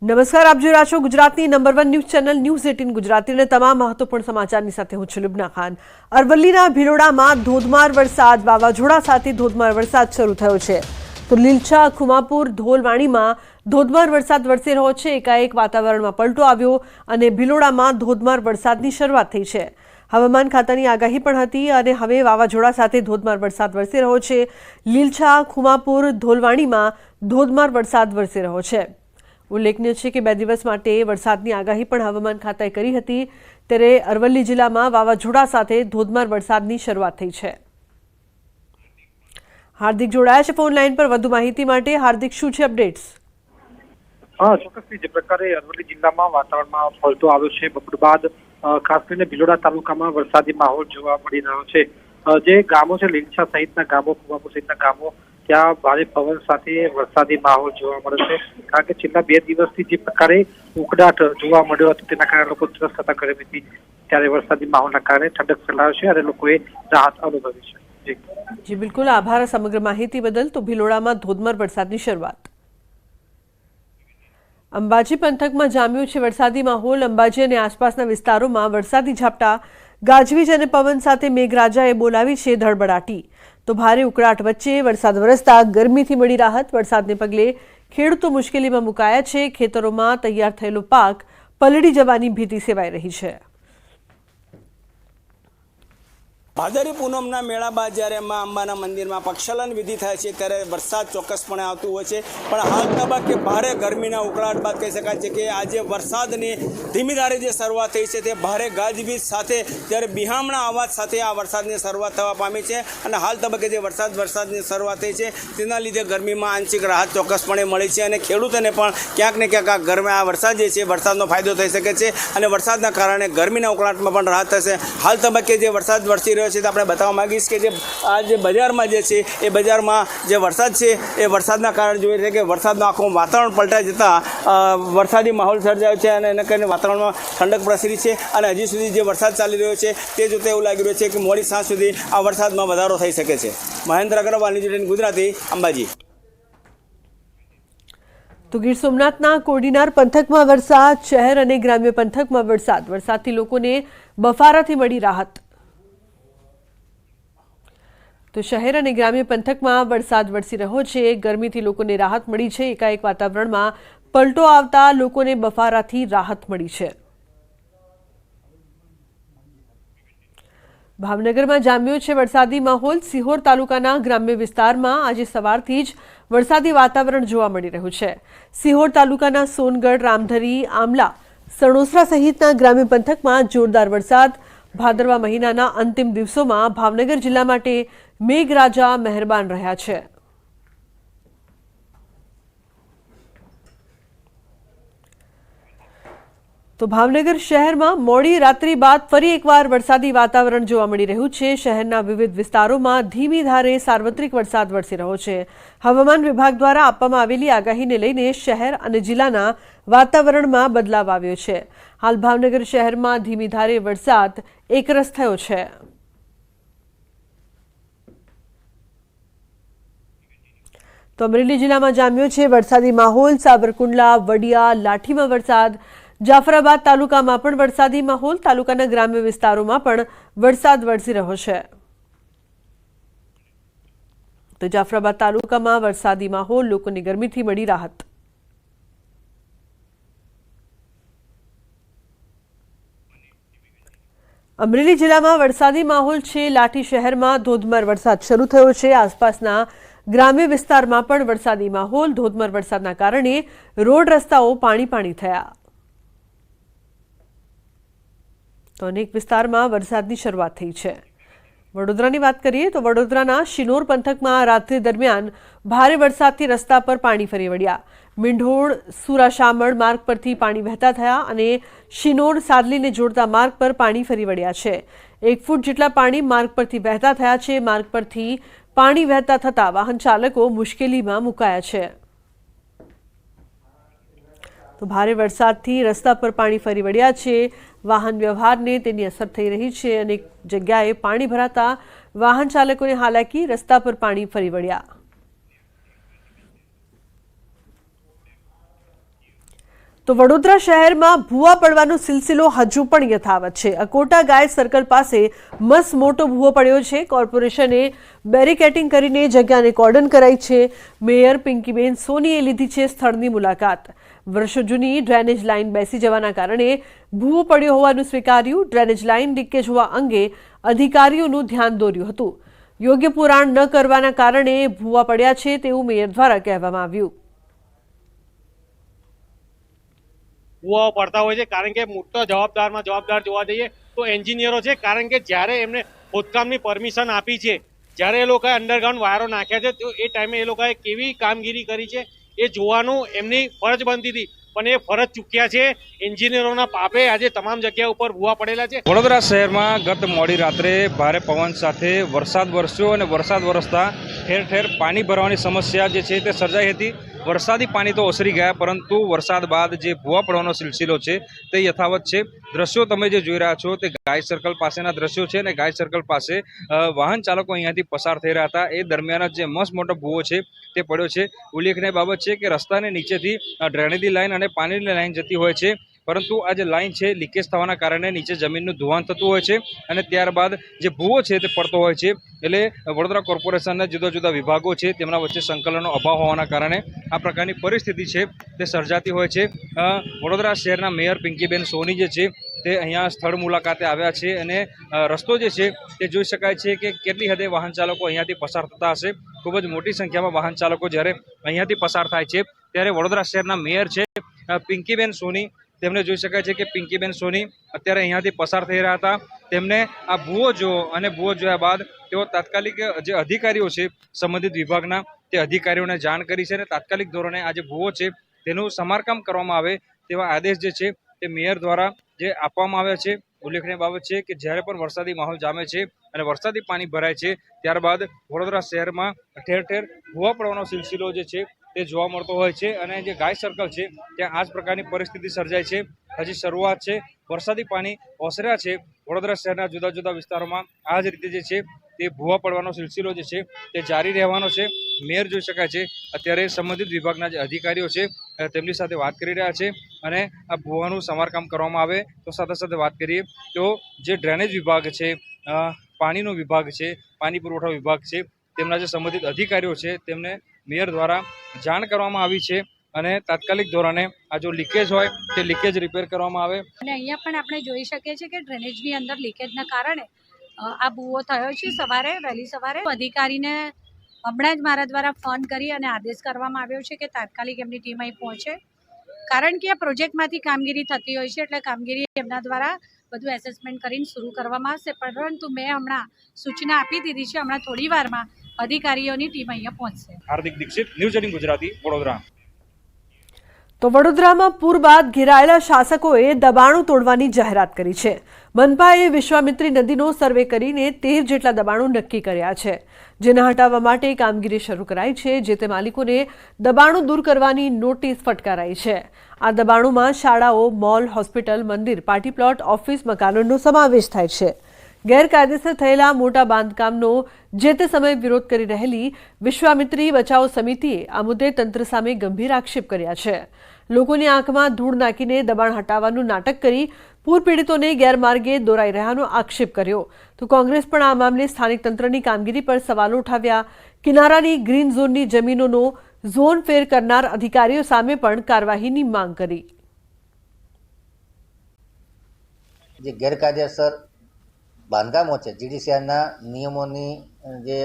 નમસ્કાર, આપ જોઈ રહ્યા છો ગુજરાતની નંબર 1 ન્યૂઝ ચેનલ ન્યૂઝ 18 ગુજરાતીના તમામ મહત્વપૂર્ણ સમાચારની સાથે હું છું લુબના ખાન। અરવલ્લીના ભિલોડામાં ધોધમાર વરસાદ, વાવાઝોડા સાથે ધોધમાર વરસાદ શરૂ થયો છે તો લીલછા, ખુમાપુર, ધોલવાણીમાં ધોધમાર વરસાદ વરસી રહ્યો છે। એકાએક વાતાવરણમાં પલટો આવ્યો અને ભિલોડામાં ધોધમાર વરસાદની શરૂઆત થઈ છે। હવામાન ખાતાની આગાહી પણ હતી અને હવે વાવાઝોડા સાથે ધોધમાર વરસાદ વરસી રહ્યો છે। લીલછા, ખુમાપુર, ધોલવાણીમાં ધોધમાર વરસાદ વરસી રહ્યો છે। ઉલ્લેખનીય છે કે 2 દિવસ માટે વરસાદની આગાહી પણ હવામાન ખાતાએ કરી હતી, ત્યારે અરવલ્લી જિલ્લામાં વાવાઝોડા સાથે ધોધમાર વરસાદની શરૂઆત થઈ છે। હાર્દિક જોડાયા છે ફોન લાઈન પર વધુ માહિતી માટે। હાર્દિક, શું છે અપડેટ્સ? ચોક્કસથી જે પ્રકારે અરવલ્લી જિલ્લામાં વાતાવરણમાં પલટો આવ્યો છે બપોર બાદ ખાસ કરીને ભિલોડા તાલુકામાં વરસાદી માહોલ જોવા મળી રહ્યો છે। જે ગામો છે લીલછા સહિતના ગામો, ખુમાપુર સહિતના ગામો, ત્યાં ભારે પવન સાથે વરસાદી માહોલ જોવા મળે છે। કારણ કે છેલ્લા 2 દિવસથી જે પ્રકારે ઉકળાટ જોવા મળ્યો હતો તેના કારણે લોકો ત્રસ્ત હતા ગરમીથી, ત્યારે વરસાદી માહોલના કારણે ઠંડક ફેલાયો છે અને લોકોએ રાહત અનુભવી છે। જી બિલકુલ, આભાર સમગ્ર માહિતી બદલ। તો ભિલોડામાં ધોધમાર વરસાદની શરૂઆત। અંબાજી પંથકમાં જામ્યો છે વરસાદી માહોલ। અંબાજી અને આસપાસના વિસ્તારોમાં વરસાદી ઝાપટા, ગાજવીજ અને પવન સાથે મેઘરાજાએ બોલાવી છે ધડબડાટી। તો ભારે ઉકળાટ વચ્ચે વરસાદ વરસતા ગરમીથી મળી રાહત। વરસાદને પગલે ખેડૂતો મુશ્કેલીમાં મુકાયા છે। ખેતરોમાં તૈયાર થયેલો પાક પલળી જવાની ભીતિ સેવાઈ રહી છે। ભાદરવી પૂનમના મેળા બાદ જ્યારે મા અંબાના મંદિરમાં પ્રક્ષાલન વિધિ થાય છે ત્યારે વરસાદ ચોક્કસપણે આવતું હોય છે, પણ હાલ તબક્કે ભારે ગરમીના ઉકળાટ બાદ કહી શકાય છે કે આજે વરસાદની ધીમી ધારે જે શરૂઆત થઈ છે તે ભારે ગાજવીજ સાથે ત્યારે બિહામણા અવાજ સાથે આ વરસાદની શરૂઆત થવા પામી છે અને હાલ તબક્કે જે વરસાદની શરૂઆત થઈ છે તેના લીધે ગરમીમાં આંશિક રાહત ચોક્કસપણે મળી છે અને ખેડૂતોને પણ ક્યાંક ને ક્યાંક આ ગરમી આ વરસાદ જે છે વરસાદનો ફાયદો થઈ શકે છે અને વરસાદના કારણે ગરમીના ઉકળાટમાં પણ રાહત થશે। હાલ તબક્કે જે વરસાદ વરસી રહ્યો છે આપણે બતાવવા માંગીશ કે જે આ જે બજારમાં જે છે એ બજારમાં જે વરસાદ છે એ વરસાદના કારણે જોઈએ છે કે વરસાદનું આખું વાતાવરણ પલટાઈ જતાં વરસાદી માહોલ સર્જાયો છે અને એના કારણે વાતાવરણમાં ઠંડક પ્રસરી છે અને હજી સુધી જે વરસાદ ચાલી રહ્યો છે તે જોતા એવું લાગી રહ્યું છે કે મોડી સાંજ સુધી આ વરસાદમાં વધારો થઈ શકે છે। મહેન્દ્ર અગ્રવાલ, ન્યૂઝ 18 ગુજરાતી, અંબાજી। તો ગીર સોમનાથના કોડીનાર પંથકમાં વરસાદ, શહેર અને ગ્રામ્ય પંથકમાં વરસાદ। વરસાદથી લોકોને બફારાથી મળી રાહત। તો શહેર અને ગ્રામ્ય પંથકમાં વરસાદ વરસી રહ્યો છે, ગરમીથી લોકોને રાહત મળી છે। એકાએક વાતાવરણમાં પલટો આવતા લોકોને બફારાથી રાહત મળી છે। ભાવનગરમાં જામ્યો છે વરસાદી માહોલ। સિહોર તાલુકાના ગ્રામ્ય વિસ્તારમાં આજે સવારથી જ વરસાદી વાતાવરણ જોવા મળી રહ્યું છે। સિહોર તાલુકાના સોનગઢ, રામધરી, આમલા, સણોસરા સહિતના ગ્રામ્ય પંથકમાં જોરદાર વરસાદ। ભાદરવા મહિનાના અંતિમ દિવસોમાં ભાવનગર જિલ્લા માટે મેઘરાજા મહેરબાન રહ્યા છે। તો ભાવનગર શહેરમાં મોડી રાત્રિ બાદ ફરી એકવાર વરસાદી વાતાવરણ જોવા મળી રહ્યું છે। શહેરના વિવિધ વિસ્તારોમાં ધીમી ધારે સાર્વત્રિક વરસાદ વરસી રહ્યો છે। હવામાન વિભાગ દ્વારા આપવામાં આવેલી આગાહીને લઈને શહેર અને જિલ્લાના વાતાવરણમાં બદલાવ આવ્યો છે। હાલ ભાવનગર શહેરમાં ધીમી ધારે વરસાદ એકરસ થયો છે। તો અમરેલી જિલ્લામાં જામ્યો છે વરસાદી માહોલ। સાબરકુંડલા, વડિયા, લાઠીમાં વરસાદ। જાફરાબાદ તાલુકામાં પણ વરસાદી માહોલ। તાલુકાના ગ્રામ્ય વિસ્તારોમાં પણ વરસાદ વરસી રહ્યો છે। તો જાફરાબાદ તાલુકામાં વરસાદી માહોલ, લોકોને ગરમીથી મળી રાહત। અમરેલી જિલ્લામાં વરસાદી માહોલ છે। લાઠી શહેરમાં ધોધમાર વરસાદ શરૂ થયો છે। આસપાસના ગ્રામ્ય વિસ્તારમાં પણ વરસાદી માહોલ। ધોધમાર વરસાદના કારણે રોડ રસ્તાઓ પાણી થયા। તો અનેક વિસ્તારમાં વરસાદની શરૂઆત થઈ છે। વડોદરાની વાત કરીએ તો વડોદરાના શિનોર પંથકમાં રાત્રિ દરમિયાન ભારે વરસાદથી રસ્તા પર પાણી ફરી વળ્યા। મીંઢોળ સુરાશામળ માર્ગ પરથી પાણી વહેતા થયા અને શિનોર સાદલીને જોડતા માર્ગ પર પાણી ફરી વળ્યા છે। 1 ફૂટ જેટલા પાણી માર્ગ પરથી વહેતા થયા છે। માર્ગ પરથી પાણી વહેતા થતા વાહન ચાલકો મુશ્કેલીમાં મુકાયા છે। તો ભારે વરસાદથી રસ્તા પર પાણી ફરી વળ્યા છે। વાહન વ્યવહારને તેની અસર થઈ રહી છે। અનેક જગ્યાએ પાણી ભરાતા વાહન ચાલકોને હાલાકી। રસ્તા પર પાણી ફરી વળ્યા। તો વડોદરા શહેરમાં ભૂવા પડવાનો સિલસિલો હજુ પણ યથાવત છે. અકોટા ગાય સર્કલ પાસે મસ્ત મોટો ભૂવો પડ્યો છે. કોર્પોરેશને બેરિકેટિંગ કરીને જગ્યાને કોર્ડન કરાઈ છે. મેયર પિંકીબેન સોનીએ લીધી છે સ્થળની મુલાકાત. વર્ષો જૂની ડ્રેનેજ લાઇન બેસી જવાના કારણે ભૂવો પડ્યો હોવાનું સ્વીકાર્યું. ડ્રેનેજ લાઇન લીકેજ હોવા અંગે અધિકારીઓનું ધ્યાન દોર્યું હતું. યોગ્ય પુરાણ ન કરવાના કારણે ભૂવા પડ્યા છે તેવું મેયર દ્વારા કહેવામાં આવ્યું. ભૂવાઓ પડતા હોય છે કારણ કે મોટો જવાબદાર જોવા જઈએ તો એન્જિનિયરો છે, કારણ કે જ્યારે એમને ખોદકામની પરમિશન આપી છે, જ્યારે એ લોકોએ અંડરગ્રાઉન્ડ વાયરો નાખ્યા છે, તો એ ટાઈમે એ લોકોએ કેવી કામગીરી કરી છે એ જોવાનું એમની ફરજ બનતી હતી, પણ એ ફરજ ચૂક્યા છે. એન્જિનિયરોના પાપે આજે તમામ જગ્યા ઉપર ભૂવા પડેલા છે. વડોદરા શહેરમાં ગત મોડી રાત્રે ભારે પવન સાથે વરસાદ વરસ્યો અને વરસાદ વરસતા ઠેર ઠેર પાણી ભરવાની સમસ્યા જે છે તે સર્જાઈ હતી. વરસાદી પાણી તો ઓસરી ગયા, પરંતુ વરસાદ બાદ જે ભૂવા પડવાનો સિલસિલો છે તે યથાવત છે. દ્રશ્યો તમે જે જોઈ રહ્યા છો તે ગાય સર્કલ પાસેના દ્રશ્યો છે અને ગાય સર્કલ પાસે વાહન ચાલકો અહીંયાથી પસાર થઈ રહ્યા હતા. એ દરમિયાન જે મસ્ત મોટો ભૂવો છે તે પડ્યો છે. ઉલ્લેખનીય બાબત છે કે રસ્તાની નીચેથી ડ્રેનેજની લાઈન અને પાણીની લાઈન જતી હોય છે, પરંતુ આ જે લાઈન છે લીકેજ થવાના કારણે નીચે જમીનનું ધોવાણ થતું હોય છે અને ત્યારબાદ જે ભૂવો છે તે પડતો હોય છે. એટલે વડોદરા કોર્પોરેશનના જુદા જુદા વિભાગો છે તેમના વચ્ચે સંકલનનો અભાવ હોવાના કારણે આ પ્રકારની પરિસ્થિતિ છે તે સર્જાતી હોય છે. વડોદરા શહેરના મેયર પિંકીબેન સોની જે છે તે અહીંયા સ્થળ મુલાકાતે આવ્યા છે અને રસ્તો જે છે તે જોઈ શકાય છે કે કેટલી હદે વાહન ચાલકો અહીંયાથી પસાર થતા હશે. ખૂબ જ મોટી સંખ્યામાં વાહન ચાલકો જ્યારે અહીંયાથી પસાર થાય છે ત્યારે વડોદરા શહેરના મેયર છે પિંકીબેન સોની, તેમને જોઈ શકાય છે કે પિંકીબેન સોની અત્યારે અહીંયાથી પસાર થઈ રહ્યા હતા. તેમને આ ભૂવો જોયો અને ભૂવો જોયા બાદ તેઓ તાત્કાલિક જે અધિકારીઓ છે સંબંધિત વિભાગના તે અધિકારીઓને જાણ કરી છે અને તાત્કાલિક ધોરણે આ જે ભૂવો છે તેનું સમારકામ કરવામાં આવે તેવા આદેશ જે છે તે મેયર દ્વારા જે આપવામાં આવ્યા છે. ઉલ્લેખનીય બાબત છે કે જ્યારે પણ વરસાદી માહોલ જામે છે અને વરસાદી પાણી ભરાય છે ત્યારબાદ વડોદરા શહેરમાં ઠેર ઠેર ભૂવા પડવાનો સિલસિલો જે છે તે જોવા મળતો હોય છે અને જે ગાય સર્કલ છે ત્યાં આ જ પ્રકારની પરિસ્થિતિ સર્જાય છે. હજી શરૂઆત છે. વરસાદી પાણી ઓસર્યા છે. વડોદરા શહેરના જુદા જુદા વિસ્તારોમાં આ જ રીતે જે છે તે ભૂવા પડવાનો સિલસિલો જે છે તે જારી રહેવાનો છે. મેયર જોઈ શકાય છે અત્યારે સંબંધિત વિભાગના જે અધિકારીઓ છે તેમની સાથે વાત કરી રહ્યા છે અને આ ભૂવાનું સમારકામ કરવામાં આવે. તો સાથે સાથે વાત કરીએ તો જે ડ્રેનેજ વિભાગ છે, પાણીનો વિભાગ છે, પાણી પુરવઠા વિભાગ છે, તેમના જે સંબંધિત અધિકારીઓ છે તેમને મેયર દ્વારા જાણ કરવામાં આવી છે અને તાત્કાલિક ધોરણે આ જો લીકેજ હોય તે લીકેજ રિપેર કરવામાં આવે. અને અહીંયા પણ આપણે જોઈ શકીએ છીએ કે ડ્રેનેજની અંદર લીકેજના કારણે આ ભૂવો થયો છે. વહેલી સવારે અધિકારીને હમણાં જ મારા દ્વારા ફોન કરી અને આદેશ કરવામાં આવ્યો છે કે તાત્કાલિક એમની ટીમ અહીં પહોંચે, કારણ કે આ પ્રોજેક્ટમાંથી કામગીરી થતી હોય છે એટલે કામગીરી એમના દ્વારા બધું એસેસમેન્ટ કરીને શરૂ કરવામાં આવશે. પરંતુ મેં હમણાં સૂચના આપી દીધી છે, હમણાં થોડી વારમાં અધિકારીઓની ટીમ અહીંયા પહોંચશે. હાર્દિક દીક્ષિત, ન્યૂઝ 18 ગુજરાતી, વડોદરા. તો વડોદરામાં પૂર બાદ ઘેરાયેલા શાસકોએ દબાણો તોડવાની જાહેરાત કરી છે. મનપાએ વિશ્વામિત્રી નદીનો સર્વે કરીને 13 જેટલા દબાણો નક્કી કર્યા છે, જેને હટાવવા માટે કામગીરી શરૂ કરાઈ છે. જે તે માલિકોને દબાણો દૂર કરવાની નોટિસ ફટકારાઈ છે. આ દબાણોમાં શાળાઓ, મોલ, હોસ્પિટલ, મંદિર, પાર્ટી પ્લોટ, ઓફિસ, મકાનોનો સમાવેશ થાય છે. ગેરકાયદેસર થયેલા મોટા બાંધકામનો જે તે સમયે વિરોધ કરી રહેલી વિશ્વામિત્રી બચાવ સમિતિએ આ મુદ્દે તંત્ર સામે ગંભીર આક્ષેપ કર્યા છે. લોકોની આંખમાં ધૂળ નાખીને દબાણ હટાવવાનું નાટક કરી પૂર પીડિતોને ગેરમાર્ગે દોરાઈ રહ્યાનો આક્ષેપ કર્યો. તો કોંગ્રેસ પણ આ મામલે સ્થાનિક તંત્રની કામગીરી પર સવાલો ઉઠાવ્યા. કિનારાની ગ્રીન ઝોનની જમીનોનો ઝોન ફેર કરનાર અધિકારીઓ સામે પણ કાર્યવાહીની માંગ કરી. જે ગેરકાયદેસર બાંધકામો છે, જીડીસીઆરના નિયમોની જે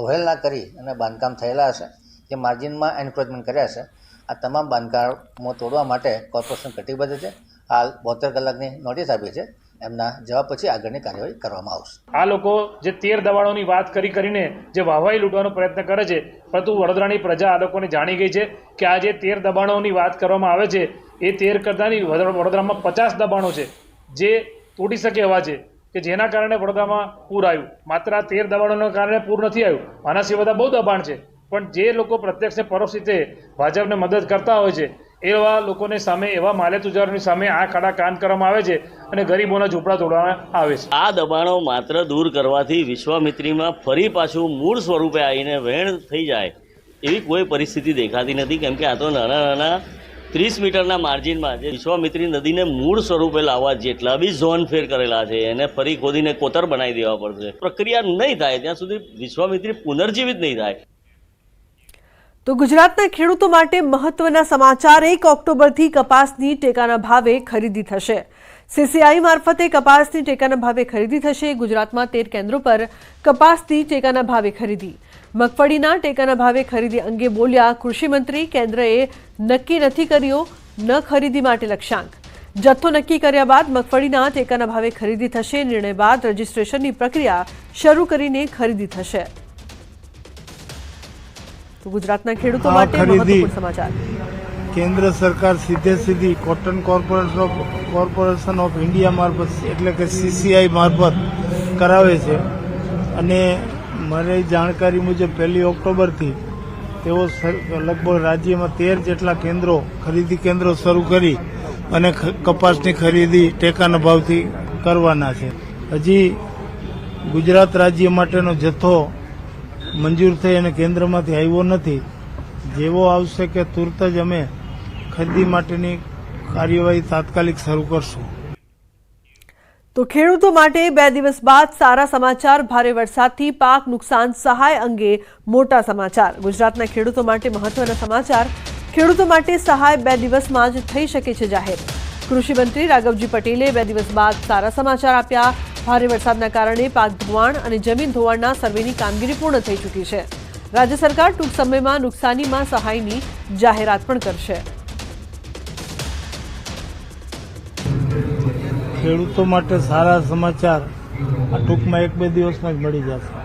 અવહેલના કરી અને બાંધકામ થયેલા હશે, જે માર્જિનમાં એન્ક્રોચમેન્ટ કર્યા છે, આ તમામ બાંધકામો તોડવા માટે કોર્પોરેશન કટિબદ્ધ છે. હાલ 72 કલાકની નોટિસ આપી છે. એમના જવાબ પછી આગળની કાર્યવાહી કરવામાં આવશે. આ લોકો જે 13 દબાણોની વાત કરીને જે વાહવાઈ લૂંટવાનો પ્રયત્ન કરે છે, પરંતુ વડોદરાની પ્રજા આ લોકોને જાણી ગઈ છે કે આ જે 13 દબાણોની વાત કરવામાં આવે છે એ 13 કરતાંની વડોદરામાં 50 દબાણો છે જે તૂટી શકે એવા છે, કે જેના કારણે વડોદરામાં પૂર આવ્યું. માત્ર આ 13 દબાણોના કારણે પૂર નથી આવ્યું, આના સિવાય બધા બહુ દબાણ છે. પણ જે લોકો પ્રત્યક્ષ ને પરોક્ષ રીતે ભાજપને મદદ કરતા હોય છે એવા લોકોને સામે, એવા માલેતુજારોની સામે આ કાળા કાન કરવામાં આવે છે અને ગરીબોના ઝૂંપડા તોડવામાં આવે છે. આ દબાણો માત્ર દૂર કરવાથી વિશ્વામિત્રીમાં ફરી પાછું મૂળ સ્વરૂપે આવીને વહેણ થઈ જાય એવી કોઈ પરિસ્થિતિ દેખાતી નથી, કેમ કે આ તો નાના નાના 30 મીટરના માર્જિનમાં જે વિશ્વામિત્રી નદીને મૂળ સ્વરૂપે લાવવા જેટલા બી ઝોન ફેર કરેલા છે એને ફરી ખોદીને કોતર બનાવી દેવા પડશે. પ્રક્રિયા નહીં થાય ત્યાં સુધી વિશ્વામિત્રી પુનર્જીવિત નહીં થાય. તો ગુજરાતના ખેડૂતો માટે મહત્વના સમાચાર 1 ઓક્ટોબરથી કપાસની ટેકાના ભાવે ખરીદી થશે. CCI મારફતે કપાસની ટેકાના ભાવે ખરીદી થશે. ગુજરાતમાં 13 કેન્દ્રો પર કપાસની ટેકાના ભાવે ખરીદી. મગફળીના ટેકાના ભાવે ખરીદી અંગે બોલ્યા કૃષિ મંત્રી. કેન્દ્રએ નક્કી નથી કર્યો ન ખરીદી માટે લક્ષ્યાંક. જથ્થો નક્કી કર્યા બાદ મગફળીના ટેકાના ભાવે ખરીદી થશે. નિર્ણય બાદ રજીસ્ટ્રેશનની પ્રક્રિયા શરૂ કરીને ખરીદી થશે. તો ગુજરાતના ખેડૂતો માટે મહત્વપૂર્ણ સમાચાર. કેન્દ્ર સરકાર સીધી કોટન કોર્પોરેશન ઓફ ઇન્ડિયા મારફત એટલે કે CCI મારફત કરાવે છે અને મારી જાણકારી મુજબ 1 ઓક્ટોબરથી તેઓ લગભગ રાજ્યમાં 13 જેટલા ખરીદી કેન્દ્રો શરૂ કરી અને કપાસની ખરીદી ટેકાના ભાવથી કરવાના છે. હજી ગુજરાત રાજ્ય માટેનો જથ્થો મંજૂર થઈ અને કેન્દ્રમાંથી આવ્યો નથી. જેવો આવશે કે તુરત જ અમે ખરીદી માટેની કાર્યવાહી તાત્કાલિક શરૂ કરશું. તો ખેડૂતો માટે 2 દિવસ બાદ સારા સમાચાર. ભારે વરસાદથી પાક નુકસાન સહાય અંગે મોટા સમાચાર. ગુજરાતના ખેડૂતો માટે મહત્વના સમાચાર. ખેડૂતો માટે સહાય 2 દિવસમાં જ થઈ શકે છે જાહેર. કૃષિ મંત્રી રાઘવજી પટેલે 2 દિવસ બાદ સારા સમાચાર આપ્યા. ભારે વરસાદના કારણે પાક ધોવાણ અને જમીન ધોવાણના સર્વેની કામગીરી પૂર્ણ થઈ ચૂકી છે. રાજ્ય સરકાર ટૂંક સમયમાં નુકસાનીમાં સહાયની જાહેરાત પણ કરશે. ખેડૂતો માટે સારા સમાચાર આ ટૂંકમાં 1-2 દિવસમાં જ મળી જશે.